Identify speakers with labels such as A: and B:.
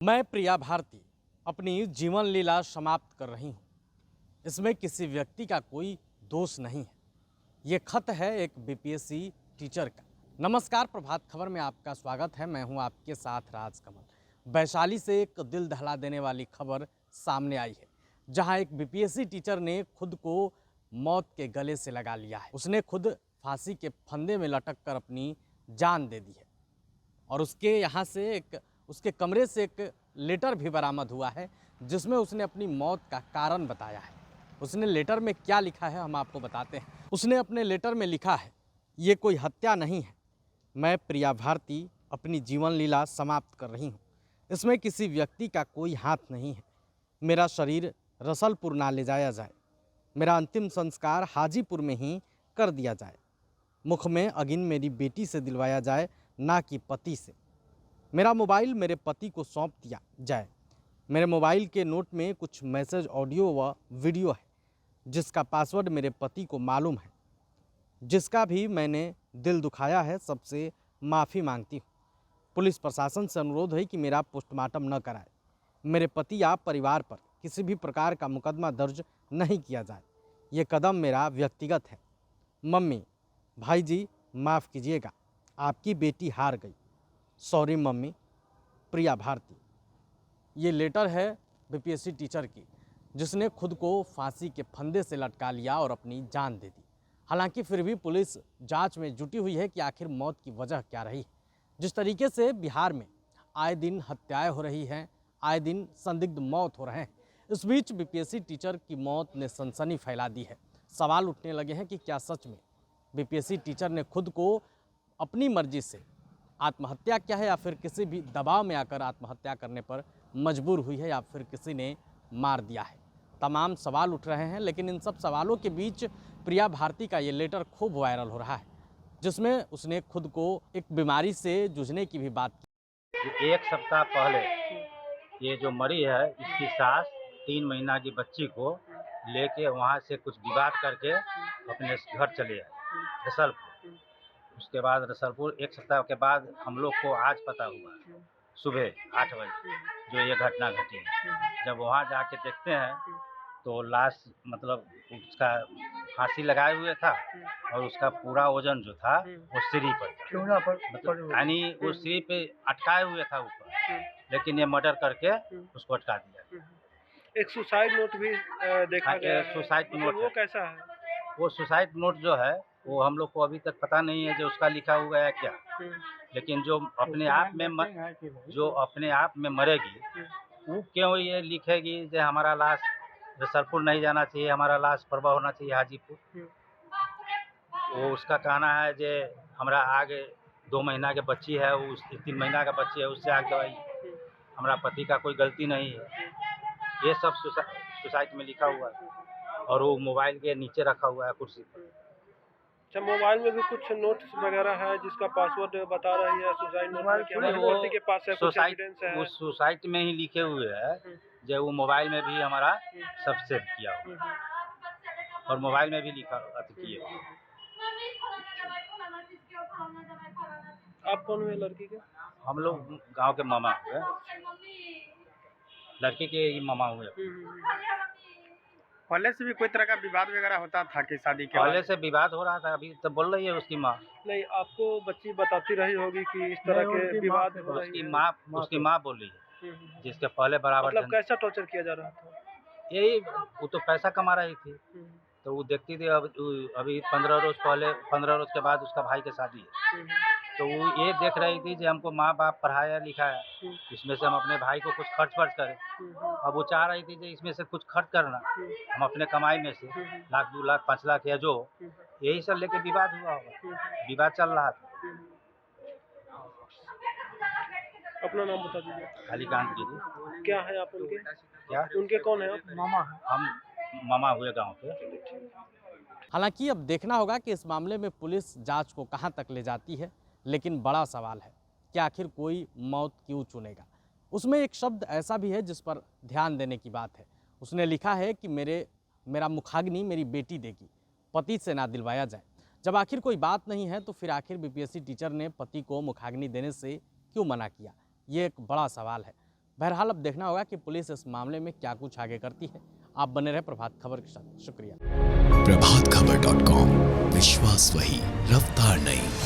A: मैं प्रिया भारती अपनी जीवन लीला समाप्त कर रही हूँ। इसमें किसी व्यक्ति का कोई दोष नहीं है। ये खत है एक बीपीएससी टीचर का। नमस्कार, प्रभात खबर में आपका स्वागत है। मैं हूँ आपके साथ राजकमल। वैशाली से एक दिल दहला देने वाली खबर सामने आई है, जहाँ एक बीपीएससी टीचर ने खुद को मौत के गले से लगा लिया है। उसने खुद फांसी के फंदे में लटक कर अपनी जान दे दी है और उसके कमरे से एक लेटर भी बरामद हुआ है, जिसमें उसने अपनी मौत का कारण बताया है। उसने लेटर में क्या लिखा है हम आपको बताते हैं। उसने अपने लेटर में लिखा है, ये कोई हत्या नहीं है। मैं प्रिया भारती अपनी जीवन लीला समाप्त कर रही हूँ। इसमें किसी व्यक्ति का कोई हाथ नहीं है। मेरा शरीर रसलपुर ना ले जाया जाए। मेरा अंतिम संस्कार हाजीपुर में ही कर दिया जाए। मुख में अगिन मेरी बेटी से दिलवाया जाए, ना कि पति से। मेरा मोबाइल मेरे पति को सौंप दिया जाए। मेरे मोबाइल के नोट में कुछ मैसेज, ऑडियो व वीडियो है, जिसका पासवर्ड मेरे पति को मालूम है। जिसका भी मैंने दिल दुखाया है, सबसे माफ़ी मांगती हूँ। पुलिस प्रशासन से अनुरोध है कि मेरा पोस्टमार्टम न कराए। मेरे पति या परिवार पर किसी भी प्रकार का मुकदमा दर्ज नहीं किया जाए। ये कदम मेरा व्यक्तिगत है। मम्मी, भाई जी माफ़ कीजिएगा, आपकी बेटी हार गई। सॉरी मम्मी, प्रिया भारती। ये लेटर है बीपीएससी टीचर की, जिसने खुद को फांसी के फंदे से लटका लिया और अपनी जान दे दी। हालांकि फिर भी पुलिस जांच में जुटी हुई है कि आखिर मौत की वजह क्या रही। जिस तरीके से बिहार में आए दिन हत्याएं हो रही हैं, आए दिन संदिग्ध मौत हो रहे हैं, इस बीच बीपीएससी टीचर की मौत ने सनसनी फैला दी है। सवाल उठने लगे हैं कि क्या सच में बीपीएससी टीचर ने खुद को अपनी मर्जी से आत्महत्या किया है, या फिर किसी भी दबाव में आकर आत्महत्या करने पर मजबूर हुई है, या फिर किसी ने मार दिया है। तमाम सवाल उठ रहे हैं, लेकिन इन सब सवालों के बीच प्रिया भारती का ये लेटर खूब वायरल हो रहा है, जिसमें उसने खुद को एक बीमारी से जूझने की भी बात की।
B: एक सप्ताह पहले ये जो मरी है, इसकी सास 3 महीना की बच्ची को लेके वहाँ से कुछ विवाद करके अपने घर चले आए रसलपुर। उसके बाद रसलपुर एक सप्ताह के बाद हम लोग को आज पता हुआ सुबह 8 बजे जो ये घटना घटी है। जब वहाँ जाके देखते हैं तो लाश मतलब उसका फांसी लगाए हुए था और उसका पूरा वजन जो था वो सीढ़ी पर था, मतलब यानी वो सीढ़ी पे अटकाए हुए था ऊपर, लेकिन ये मर्डर करके उसको अटका दिया।
C: एक सुसाइड नोट भी देखा गया है।
B: सुसाइड नोट
C: वो कैसा है?
B: वो सुसाइड नोट जो है वो हम लोग को अभी तक पता नहीं है जो उसका लिखा हुआ है क्या, लेकिन जो अपने आप में मरेगी वो क्यों ये लिखेगी जो हमारा लाश रसलपुर नहीं जाना चाहिए, हमारा लाश परवा होना चाहिए हाजीपुर। वो उसका कहना है जो हमारा आगे 2 महीना के बच्ची है, वो 3 महीना का बच्ची है, उससे आगे दवाई, हमारा पति का कोई गलती नहीं है। ये सब सुसाइड में लिखा हुआ है और वो मोबाइल के नीचे रखा हुआ है कुर्सी पर।
C: अच्छा, मोबाइल में भी कुछ नोट्स वगैरह है जिसका पासवर्ड बता रही है सुसाइड नोट में, क्या हमारे पति के पास है कुछ एविडेंस है?
B: वो सुसाइड में ही लिखे हुए है जो वो मोबाइल में भी हमारा सब सेव किया हुआ और मोबाइल में भी लिखा किए।
C: आप कौन हुए लड़की के?
B: हम लोग गांव के मामा हुए, लड़की के ही मामा हुए।
D: पहले से भी कोई तरह का विवाद वगैरह होता था कि शादी के
B: पहले से विवाद हो रहा था, अभी तो बोल रही है उसकी माँ।
C: नहीं, आपको बच्ची बताती रही होगी कि इस तरह के विवाद हो रही है।
B: उसकी माँ बोल रही है, जिसके पहले बराबर
C: मतलब कैसा टॉर्चर किया जा रहा था?
B: यही, वो तो पैसा कमा रही थी तो वो देखती थी। अभी 15 रोज के बाद उसका भाई की शादी है, तो वो ये देख रही थी कि हमको माँ बाप पढ़ाया लिखाया, इसमें से हम अपने भाई को कुछ खर्च करें। अब वो चाह रही थी कि इसमें से कुछ खर्च करना, हम अपने कमाई में से 1 लाख 2 लाख 5 लाख या जो, यही सब लेके विवाद हुआ होगा, विवाद चल रहा था।
C: अपना नाम बता दीजिए।
B: कालीकांत गिरी।
C: क्या है आप उनके?
B: क्या
C: उनके कौन है आप?
D: मामा
B: हम मामा हुए गाँव के।
A: हालांकि अब देखना होगा कि इस मामले में पुलिस जांच को कहां तक ले जाती है, लेकिन बड़ा सवाल है कि आखिर कोई मौत क्यों चुनेगा। उसमें एक शब्द ऐसा भी है जिस पर ध्यान देने की बात है। उसने लिखा है कि मेरा मुखाग्नि मेरी बेटी देगी, पति से ना दिलवाया जाए। जब आखिर कोई बात नहीं है तो फिर आखिर बीपीएससी टीचर ने पति को मुखाग्नि देने से क्यों मना किया, ये एक बड़ा सवाल है। बहरहाल अब देखना होगा कि पुलिस इस मामले में क्या कुछ आगे करती है। आप बने रहे प्रभात खबर के साथ। शुक्रिया।
E: प्रभातखबर.com, विश्वास वही, रफ्तार नहीं।